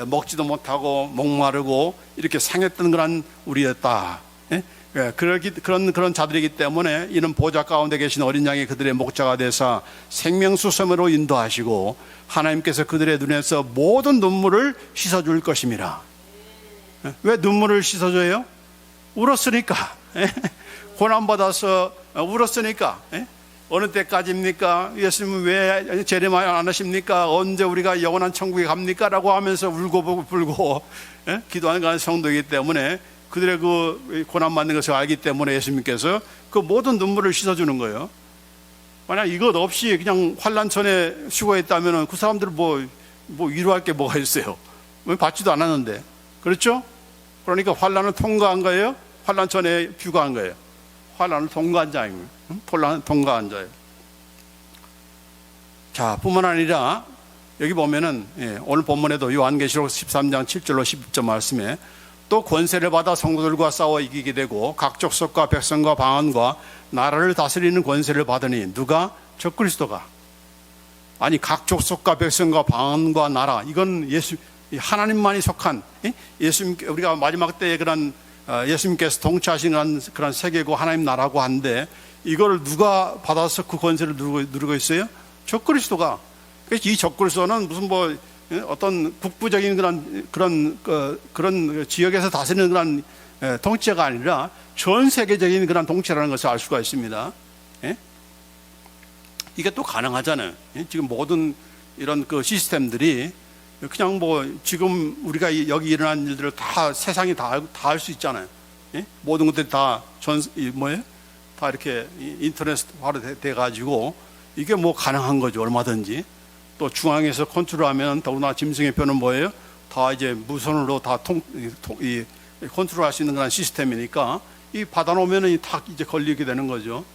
먹지도 못하고 목마르고 이렇게 상했던 그런 우리였다. 그런 자들이기 때문에 이는 보좌 가운데 계신 어린 양이 그들의 목자가 되사 생명수섬으로 인도하시고 하나님께서 그들의 눈에서 모든 눈물을 씻어줄 것임이라. 왜 눈물을 씻어줘요? 울었으니까. 고난받아서 울었으니까. 어느 때까지입니까? 예수님은 왜 재림하여 안 하십니까? 언제 우리가 영원한 천국에 갑니까? 라고 하면서 울고 불고 기도하는 성도이기 때문에, 그들의 그 고난받는 것을 알기 때문에 예수님께서 그 모든 눈물을 씻어주는 거예요. 만약 이것 없이 그냥 환난천에 휴거했다면 그 사람들은 뭐 위로할 게 뭐가 있어요? 받지도 않았는데. 그렇죠? 그러니까 환난을 통과한 거예요? 환난천에 휴거한 거예요? 환난을 통과한 자입니다. 통과한 자예요. 자, 뿐만 아니라 여기 보면은 오늘 본문에도 요한계시록 13장 7절로 10절 말씀에 또 권세를 받아 성도들과 싸워 이기게 되고 각 족속과 백성과 방언과 나라를 다스리는 권세를 받으니. 누가? 적그리스도가. 아니, 각 족속과 백성과 방언과 나라, 이건 하나님만이 속한, 예수님, 우리가 마지막 때에 그런 예수님께서 통치하시는 그런 세계고 하나님 나라고 한데, 이걸 누가 받아서 그 권세를 누르고 있어요? 적그리스도가. 그래서 이 적그리스도는 무슨 어떤 국부적인 그런 지역에서 다스리는 그런 통치가 아니라 전 세계적인 그런 통치라는 것을 알 수가 있습니다. 이게 또 가능하잖아요. 지금 모든 이런 그 시스템들이 그냥 지금 우리가 여기 일어난 일들을 다 세상이 다 할 수 있잖아요. 모든 것들이 다 다 이렇게 인터넷화로 돼가지고 이게 가능한 거죠. 얼마든지. 또 중앙에서 컨트롤하면 더구나 짐승의 표는 뭐예요? 다 이제 무선으로 다 컨트롤할 수 있는 그런 시스템이니까 이 받아놓으면 다 이제 걸리게 되는 거죠.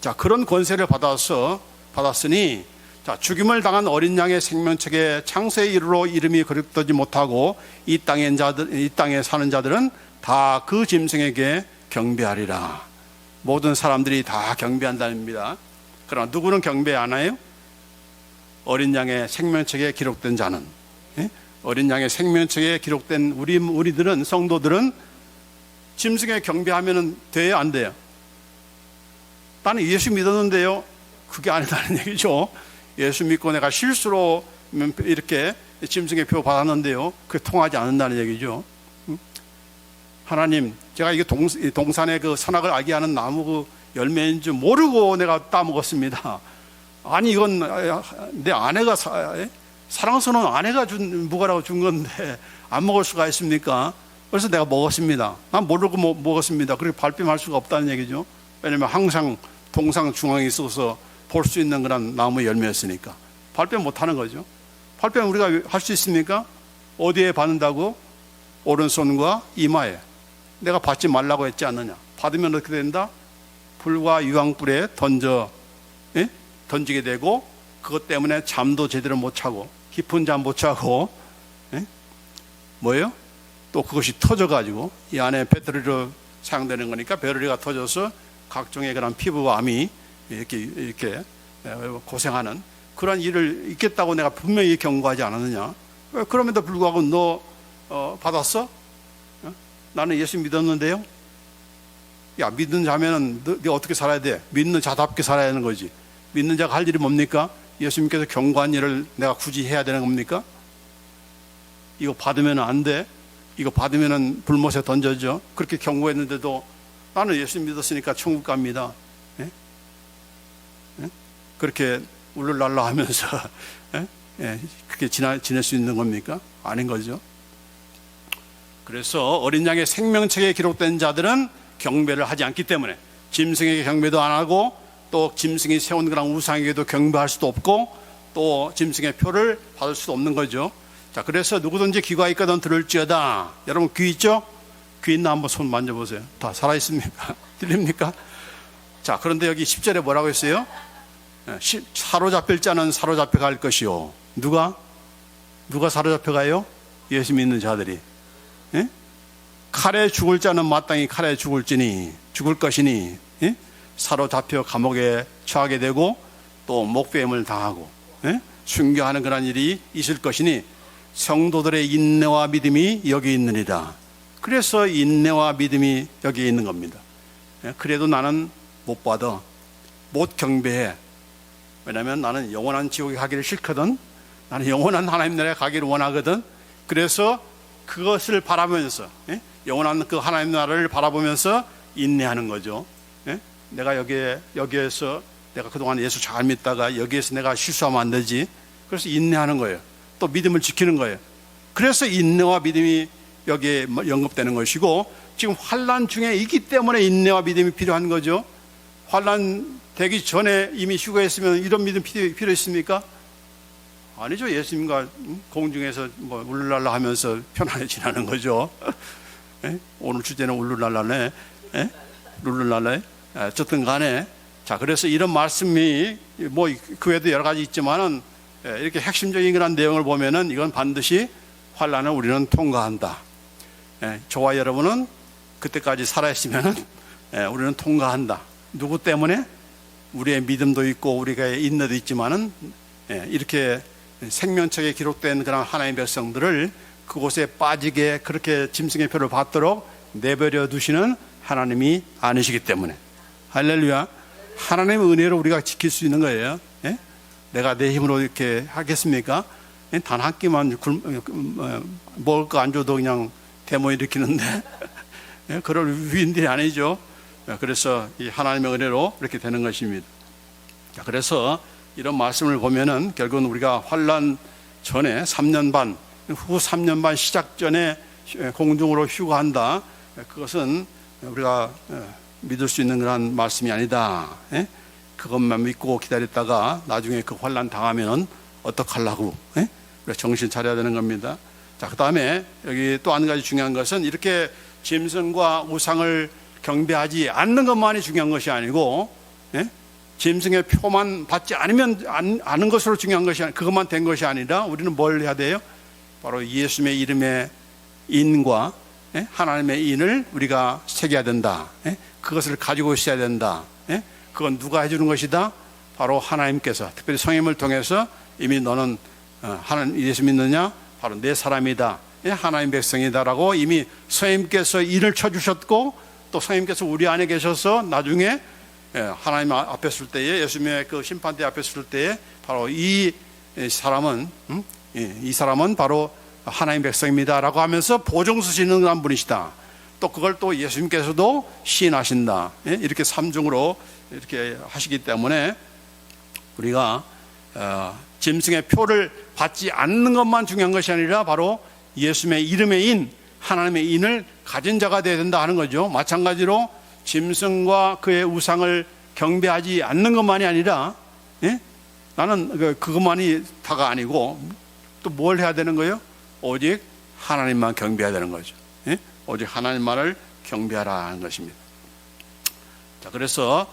자, 그런 권세를 받았으니, 자, 죽임을 당한 어린 양의 생명책에 창세의 이르로 이름이 거듭되지 못하고 이 땅에 사는 자들은 다 그 짐승에게 경배하리라. 모든 사람들이 다 경배한다입니다. 그러나 누구는 경배 안 해요? 어린 양의 생명책에 기록된 자는. 어린 양의 생명책에 기록된 우리들은, 성도들은 짐승에 경배하면 돼요, 안 돼요? 나는 예수 믿었는데요. 그게 아니다는 얘기죠. 예수 믿고 내가 실수로 이렇게 짐승의 표 받았는데요. 그게 통하지 않는다는 얘기죠. 하나님, 제가 이게 동산의 그 선악을 알게 하는 나무 그 열매인 줄 모르고 내가 따먹었습니다. 아니, 이건 내 아내가 사랑스러운 아내가 준 무가라고 준 건데 안 먹을 수가 있습니까? 그래서 내가 먹었습니다. 난 모르고 먹었습니다. 그렇게 발뺌할 수가 없다는 얘기죠. 왜냐하면 항상 동상 중앙에 있어서 볼 수 있는 그런 나무 열매였으니까 발뺌 못하는 거죠. 발뺌 우리가 할 수 있습니까? 어디에 받는다고? 오른손과 이마에. 내가 받지 말라고 했지 않느냐. 받으면 어떻게 된다? 불과 유황불에 던지게 되고, 그것 때문에 잠도 제대로 못 자고, 깊은 잠 못 자고, 뭐예요? 또 그것이 터져가지고 이 안에 배터리로 사용되는 거니까 배터리가 터져서 각종의 그런 피부와 암이 이렇게 고생하는 그런 일을 있겠다고 내가 분명히 경고하지 않았느냐. 그럼에도 불구하고 너 받았어? 나는 예수 믿었는데요. 야, 믿는 자면은 너 어떻게 살아야 돼? 믿는 자답게 살아야 하는 거지. 믿는 자가 할 일이 뭡니까? 예수님께서 경고한 일을 내가 굳이 해야 되는 겁니까? 이거 받으면 안 돼. 이거 받으면 불못에 던져져. 그렇게 경고했는데도 나는 예수 믿었으니까 천국 갑니다. 예? 예? 그렇게 울룰랄라 하면서 그렇게 지낼 수 있는 겁니까? 아닌 거죠. 그래서 어린 양의 생명책에 기록된 자들은 경배를 하지 않기 때문에 짐승에게 경배도 안 하고 또 짐승이 세운 그런 우상에게도 경배할 수도 없고 또 짐승의 표를 받을 수도 없는 거죠. 자, 그래서 누구든지 귀가 있거든 들을지어다. 여러분 귀 있죠? 귀 있나 한번 손 만져보세요. 다 살아있습니까? 들립니까? 자, 그런데 여기 10절에 뭐라고 했어요? 사로잡힐 자는 사로잡혀 갈 것이요. 누가 사로잡혀 가요? 예수 믿는 자들이. 예? 칼에 죽을 자는 마땅히 칼에 죽을 것이니 사로잡혀 감옥에 처하게 되고 또 목배임을 당하고 순교하는 그런 일이 있을 것이니 성도들의 인내와 믿음이 여기 있느니라. 그래서 인내와 믿음이 여기 있는 겁니다. 그래도 나는 못 받아, 못 경배해. 왜냐하면 나는 영원한 지옥에 가기를 싫거든. 나는 영원한 하나님 나라에 가기를 원하거든. 그래서 그것을 바라보면서 영원한 그 하나님 나라를 바라보면서 인내하는 거죠. 내가 여기에서 내가 그동안 예수 잘 믿다가 여기에서 내가 실수하면 안 되지. 그래서 인내하는 거예요. 또 믿음을 지키는 거예요. 그래서 인내와 믿음이 여기에 언급되는 것이고, 지금 환난 중에 있기 때문에 인내와 믿음이 필요한 거죠. 환난 되기 전에 이미 휴거했으면 이런 믿음 필요했습니까? 아니죠. 예수님과 공중에서 울룰랄라 하면서 편안히 지나는 거죠. 오늘 주제는 울룰랄라네. 룰룰랄라. 어쨌든 간에, 자, 그래서 이런 말씀이 그 외에도 여러 가지 있지만은 이렇게 핵심적인 그런 내용을 보면은 이건 반드시 환난을 우리는 통과한다. 저와 여러분은 그때까지 살아있으면은 우리는 통과한다. 누구 때문에? 우리의 믿음도 있고 우리가 인내도 있지만은 이렇게 생명책에 기록된 그런 하나님의 백성들을 그곳에 빠지게 그렇게 짐승의 표를 받도록 내버려 두시는 하나님이 아니시기 때문에. 할렐루야. 하나님의 은혜로 우리가 지킬 수 있는 거예요. 내가 내 힘으로 이렇게 하겠습니까? 단 한 끼만 먹을 거 안 줘도 그냥 데모 일으키는데 그럴 위인들이 아니죠. 그래서 이 하나님의 은혜로 이렇게 되는 것입니다. 자, 그래서 이런 말씀을 보면은 결국은 우리가 환난 전에 3년 반, 후 3년 반 시작 전에 공중으로 휴가한다. 그것은 우리가 믿을 수 있는 그런 말씀이 아니다. 그것만 믿고 기다렸다가 나중에 그 환난 당하면 어떡하려고 정신 차려야 되는 겁니다. 자, 그 다음에 여기 또 한 가지 중요한 것은 이렇게 짐승과 우상을 경배하지 않는 것만이 중요한 것이 아니고 짐승의 표만 받지 않은 것으로 중요한 것이 아니라 그것만 된 것이 아니라 우리는 뭘 해야 돼요? 바로 예수님의 이름의 인과 하나님의 인을 우리가 새겨야 된다. 그것을 가지고 있어야 된다. 그건 누가 해주는 것이다? 바로 하나님께서, 특별히 성령을 통해서 이미 너는 하나님 예수 믿느냐? 바로 내 사람이다. 하나님 백성이다라고 이미 성령께서 인을 쳐주셨고 또 성령께서 우리 안에 계셔서 나중에 하나님 앞에 설 때에 예수님의 그 심판대 앞에 설 때에 바로 이 사람은 바로 하나님 백성입니다라고 하면서 보증 서시는 그런 분이시다. 또 그걸 또 예수님께서도 시인하신다. 이렇게 삼중으로 이렇게 하시기 때문에 우리가 짐승의 표를 받지 않는 것만 중요한 것이 아니라 바로 예수님의 이름의 인, 하나님의 인을 가진 자가 되어야 된다 하는 거죠. 마찬가지로 짐승과 그의 우상을 경배하지 않는 것만이 아니라, 예? 나는 그것만이 다가 아니고 또 뭘 해야 되는 거예요? 오직 하나님만 경배해야 되는 거죠. 예? 오직 하나님만을 경배하라 하는 것입니다. 자, 그래서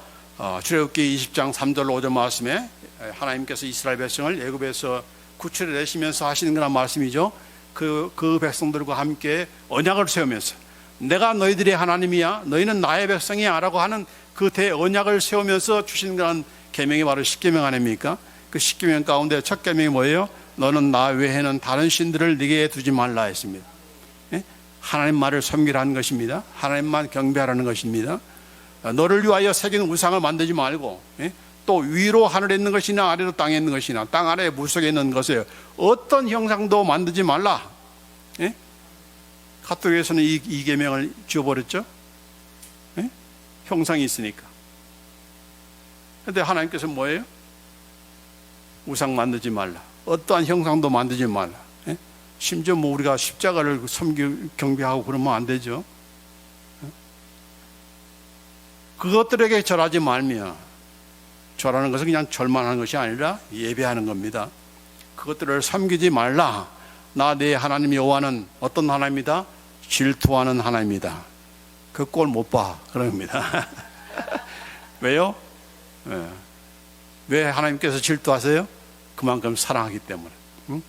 출애굽기 20장 3절 5절 말씀에 하나님께서 이스라엘 백성을 애굽에서 구출해 내시면서 하시는 그런 말씀이죠. 그 백성들과 함께 언약을 세우면서 내가 너희들의 하나님이야, 너희는 나의 백성이야 라고 하는 그 대언약을 세우면서 주신 그런 계명이 바로 십계명 아닙니까? 그 십계명 가운데 첫 계명이 뭐예요? 너는 나 외에는 다른 신들을 네게 두지 말라 했습니다. 예? 하나님만을 섬기라는 것입니다. 하나님만 경배하라는 것입니다. 너를 위하여 새긴 우상을 만들지 말고, 예? 또 위로 하늘에 있는 것이나 아래로 땅에 있는 것이나 땅 아래 물속에 있는 것에 어떤 형상도 만들지 말라. 예? 카톨릭에서는 이 계명을 지워버렸죠. 예? 형상이 있으니까. 그런데 하나님께서 뭐예요? 우상 만들지 말라. 어떠한 형상도 만들지 말라. 예? 심지어 뭐 우리가 십자가를 경배하고 그러면 안 되죠. 예? 그것들에게 절하지 말며, 절하는 것은 그냥 절만 하는 것이 아니라 예배하는 겁니다. 그것들을 섬기지 말라. 나 내 하나님 여호와는 어떤 하나님이다? 질투하는 하나님이다. 그 꼴 못 봐. 그런 겁니다. 왜요? 예. 왜 하나님께서 질투하세요? 그만큼 사랑하기 때문에. 응?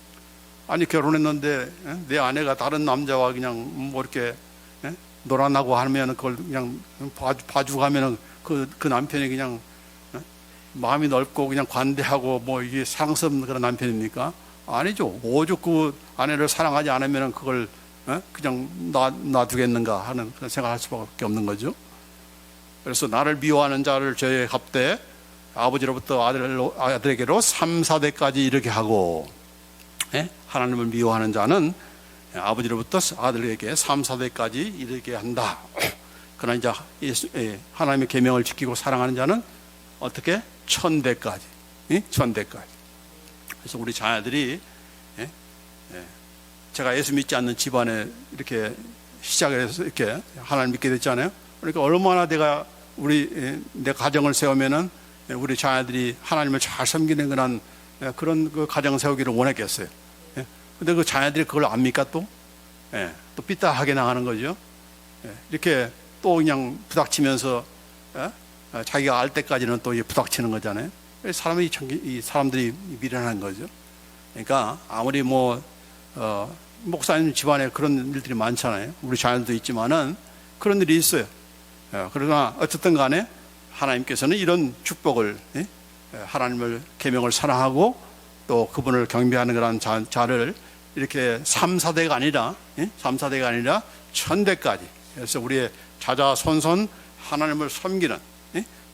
아니 결혼했는데 내 아내가 다른 남자와 그냥 뭐 이렇게 놀아나고 하면 그걸 그냥 봐주고 하면 그 남편이 그냥 마음이 넓고 그냥 관대하고 뭐 이게 상스럽는 그런 남편입니까? 아니죠. 오죽 그 아내를 사랑하지 않으면 그걸 그냥 놔두겠는가 하는 그런 생각할 수밖에 없는 거죠. 그래서 나를 미워하는 자를 저의 값대 아버지로부터 아들에게로 3, 4대까지 이렇게 하고, 예? 하나님을 미워하는 자는 아버지로부터 아들에게 3, 4대까지 이렇게 한다. 그러나 이제 하나님의 계명을 지키고 사랑하는 자는 어떻게? 1000대까지. 예? 1000대까지. 그래서 우리 자녀들이, 예? 제가 예수 믿지 않는 집안에 이렇게 시작을 해서 이렇게 하나님 믿게 됐잖아요. 그러니까 얼마나 내 가정을 세우면은 우리 자녀들이 하나님을 잘 섬기는 그런 그 가정 세우기를 원했겠어요. 근데 그 자녀들이 그걸 압니까 또? 또 삐딱하게 나가는 거죠. 이렇게 또 그냥 부닥치면서 자기가 알 때까지는 또 부닥치는 거잖아요. 사람들이 미련한 거죠. 그러니까 아무리 목사님 집안에 그런 일들이 많잖아요. 우리 자녀들도 있지만은 그런 일이 있어요. 그러나 어쨌든 간에 하나님께서는 이런 축복을, 하나님을 계명을 사랑하고 또 그분을 경배하는 그런 자를 이렇게 3, 4대가 아니라 3, 4대가 아니라 1000대까지. 그래서 우리의 자자손손 하나님을 섬기는,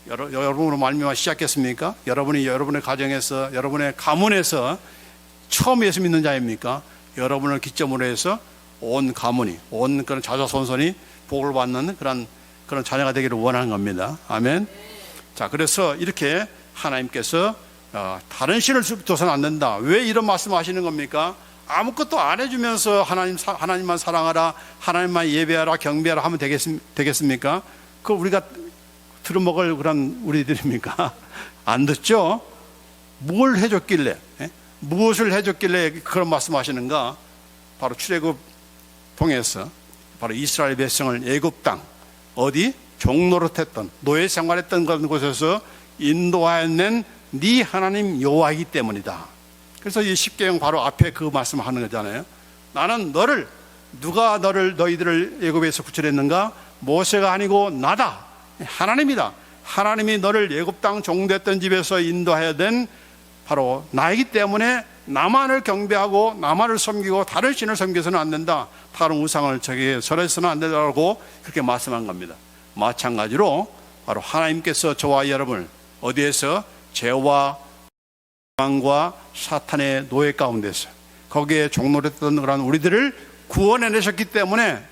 여러분으로 말미암아 시작했습니까? 여러분이 여러분의 가정에서, 여러분의 가문에서 처음 예수 믿는 자입니까? 여러분을 기점으로 해서 온 가문이, 온 그런 자자손손이 복을 받는 그런 자녀가 되기를 원하는 겁니다. 아멘. 자, 그래서 이렇게 하나님께서 다른 신을 둬서는 안 된다. 왜 이런 말씀하시는 겁니까? 아무것도 안 해주면서 하나님만 사랑하라, 하나님만 예배하라, 경배하라 하면 되겠습니까? 그 우리가 들어먹을 그런 우리들입니까? 안 듣죠? 뭘 해줬길래, 무엇을 해줬길래 그런 말씀하시는가? 바로 출애굽 통해서 바로 이스라엘 백성을 애굽 땅, 어디? 종노릇했던, 노예 생활했던 그런 곳에서 인도하여 네 하나님 여호와이기 때문이다. 그래서 이 십계명 바로 앞에 그 말씀하는 거잖아요. 나는 누가 너희들을 애굽에서 구출했는가? 모세가 아니고 나다. 하나님이다. 하나님이 너를 애굽 땅 종됐던 집에서 인도하여 된 바로 나이기 때문에 나만을 경배하고 나만을 섬기고 다른 신을 섬겨서는 안 된다. 다른 우상을 절해서는 안 된다고 그렇게 말씀한 겁니다. 마찬가지로 바로 하나님께서 저와 여러분을 어디에서? 죄와 망과 사탄의 노예 가운데서 거기에 종노릇했던 그런 우리들을 구원해내셨기 때문에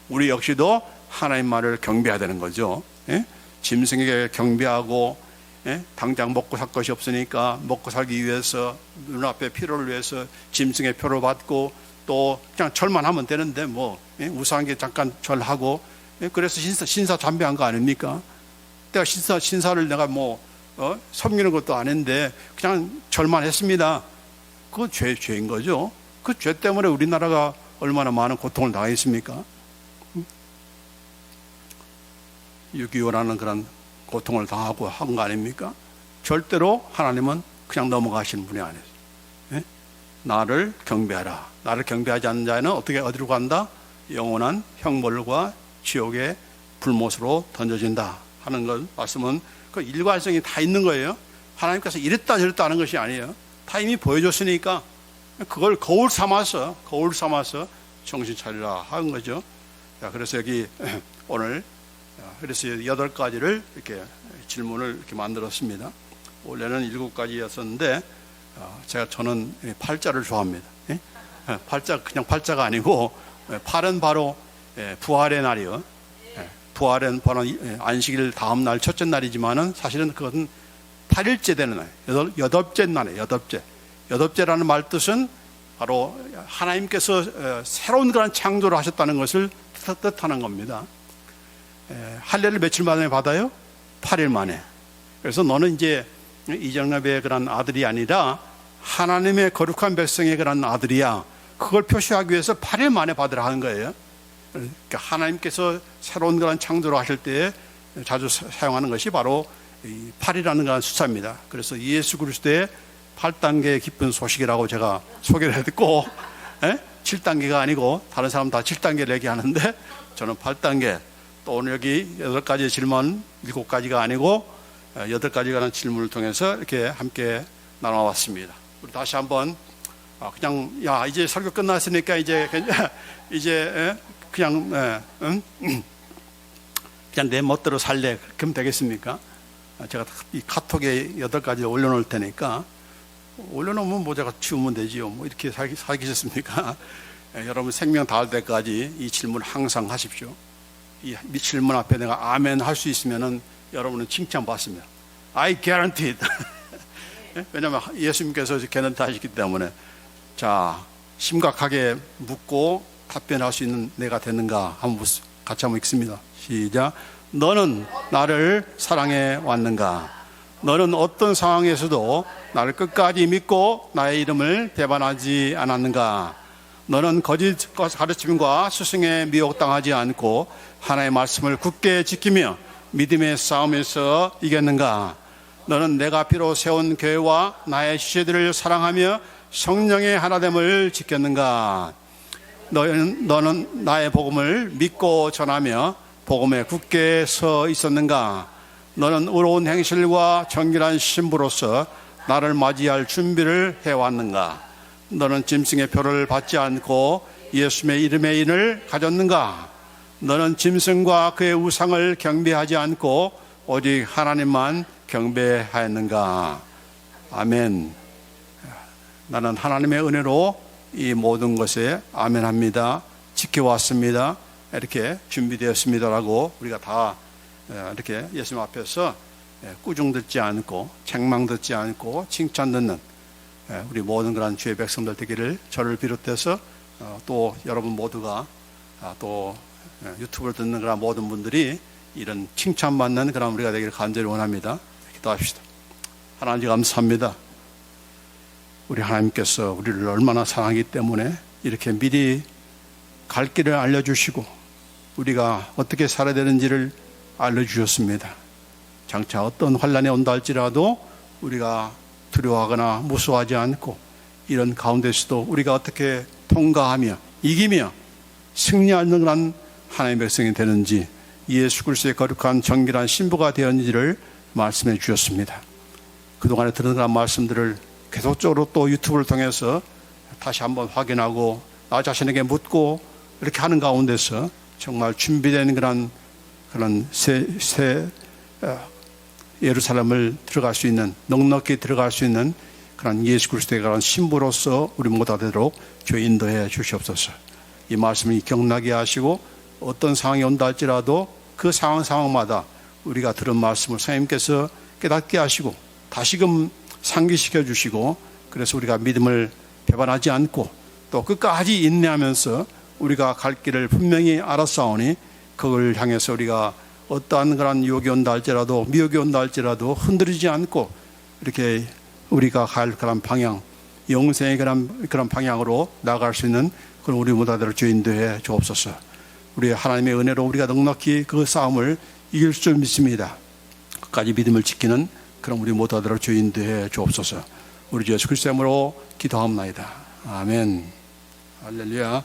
우리 역시도 하나님 말을 경배해야 되는 거죠. 짐승에게 경배하고, 당장 먹고 살 것이 없으니까 먹고 살기 위해서 눈앞에 필요를 위해서 짐승의 표를 받고 또 그냥 절만 하면 되는데 우상에게 잠깐 절하고 그래서 신사 담배한 거 아닙니까? 내가 신사를 내가 섬기는 것도 아닌데 그냥 절만 했습니다. 그건 죄인 거죠. 그 죄 때문에 우리나라가 얼마나 많은 고통을 당했습니까? 6.25라는 그런 고통을 당하고 한 거 아닙니까? 절대로 하나님은 그냥 넘어가시는 분이 아니에요. 예? 나를 경배하라. 나를 경배하지 않는 자는 어디로 간다? 영원한 형벌과 지옥의 불못으로 던져진다 하는 걸 말씀은 그 일관성이 다 있는 거예요. 하나님께서 이랬다 저랬다 하는 것이 아니에요. 다 이미 보여줬으니까 그걸 거울 삼아서 정신 차리라 하는 거죠. 자, 그래서 여기 오늘 그래서 8가지를 이렇게 질문을 이렇게 만들었습니다. 원래는 7가지였었는데 저는 8자를 좋아합니다. 예? 그냥 8자가 아니고 8은 바로 부활의 날이요. 부활은 바로 안식일 다음 날 첫째 날이지만은 사실은 그것은 8일째 되는 날, 8째 날이에요. 8째라는 말 뜻은 바로 하나님께서 새로운 그런 창조를 하셨다는 것을 뜻하는 겁니다. 할례를 며칠 만에 받아요? 8일 만에. 그래서 너는 이제 이정엽의 그런 아들이 아니라 하나님의 거룩한 백성의 그런 아들이야. 그걸 표시하기 위해서 8일 만에 받으라 하는 거예요. 그러니까 하나님께서 새로운 그런 창조를 하실 때 자주 사용하는 것이 바로 8이라는 그런 숫자입니다. 그래서 예수 그리스도의 8단계의 기쁜 소식이라고 제가 소개를 했고 7단계가 아니고 다른 사람 다 7단계를 얘기하는데 저는 8단계. 또 오늘 여기 8가지 질문 7가지가 아니고 8가지라는 질문을 통해서 이렇게 함께 나눠왔습니다. 우리 다시 한번 그냥 이제 설교 끝났으니까 이제 그냥 내 멋대로 살래 그러면 되겠습니까? 제가 이 카톡에 8가지 올려놓을 테니까 올려놓으면 제가 치우면 되지요. 이렇게 살기셨습니까? 여러분 생명 닿을 때까지 이 질문 항상 하십시오. 이 질문 앞에 내가 아멘 할 수 있으면은 여러분은 칭찬받습니다. I guaranteed. 왜냐하면 예수님께서 개런티 하시기 때문에. 자, 심각하게 묻고 답변할 수 있는 내가 되는가 같이 한번 읽습니다. 시작. 너는 나를 사랑해 왔는가? 너는 어떤 상황에서도 나를 끝까지 믿고 나의 이름을 배반하지 않았는가? 너는 거짓 가르침과 스승에 미혹당하지 않고 하나님의 말씀을 굳게 지키며 믿음의 싸움에서 이겼는가? 너는 내가 비로 세운 교회와 나의 시체들을 사랑하며 성령의 하나됨을 지켰는가? 너는 나의 복음을 믿고 전하며 복음에 굳게 서 있었는가? 너는 의로운 행실과 정결한 신부로서 나를 맞이할 준비를 해왔는가? 너는 짐승의 표를 받지 않고 예수의 이름의 인을 가졌는가? 너는 짐승과 그의 우상을 경배하지 않고 오직 하나님만 경배하였는가? 아멘. 나는 하나님의 은혜로 이 모든 것에 아멘합니다. 지켜왔습니다. 이렇게 준비되었습니다라고 우리가 다 이렇게 예수님 앞에서 꾸중 듣지 않고 책망 듣지 않고 칭찬 듣는 우리 모든 그런 주의 백성들 되기를 저를 비롯해서 또 여러분 모두가 또 유튜브를 듣는 그런 모든 분들이 이런 칭찬받는 그런 우리가 되기를 간절히 원합니다. 기도합시다. 하나님 감사합니다. 우리 하나님께서 우리를 얼마나 사랑하기 때문에 이렇게 미리 갈 길을 알려주시고 우리가 어떻게 살아야 되는지를 알려주셨습니다. 장차 어떤 환난이 온다 할지라도 우리가 두려워하거나 무서워하지 않고 이런 가운데서도 우리가 어떻게 통과하며 이기며 승리하는 그런 하나님의 백성이 되는지 예수 그리스도의 거룩한 정결한 신부가 되었는지를 말씀해 주셨습니다. 그동안에 들은 그런 말씀들을 계속적으로 또 유튜브를 통해서 다시 한번 확인하고 나 자신에게 묻고 이렇게 하는 가운데서 정말 준비된 그런 새 예루살렘을 들어갈 수 있는 넉넉히 들어갈 수 있는 그런 예수 그리스도의 그런 신부로서 우리 모두 되도록 주의 인도해 주시옵소서. 이 말씀을 기억나게 하시고 어떤 상황이 온다 할지라도 그 상황마다 우리가 들은 말씀을 성령님께서 깨닫게 하시고 다시금 상기시켜 주시고 그래서 우리가 믿음을 배반하지 않고 또 끝까지 인내하면서 우리가 갈 길을 분명히 알았사오니 그걸 향해서 우리가 어떠한 그런 유혹이 온다 할지라도 미혹이 온다 할지라도 흔들리지 않고 이렇게 우리가 갈 그런 방향, 영생의 그런 방향으로 나아갈 수 있는 그런 우리 모두들 주인도해 주옵소서. 우리 하나님의 은혜로 우리가 넉넉히 그 싸움을 이길 줄 믿습니다. 끝까지 믿음을 지키는 그런 우리 모두들 주인도해 주옵소서. 우리 주 예수 그리스도의 이름으로 기도합나이다. 아멘. 할렐루야.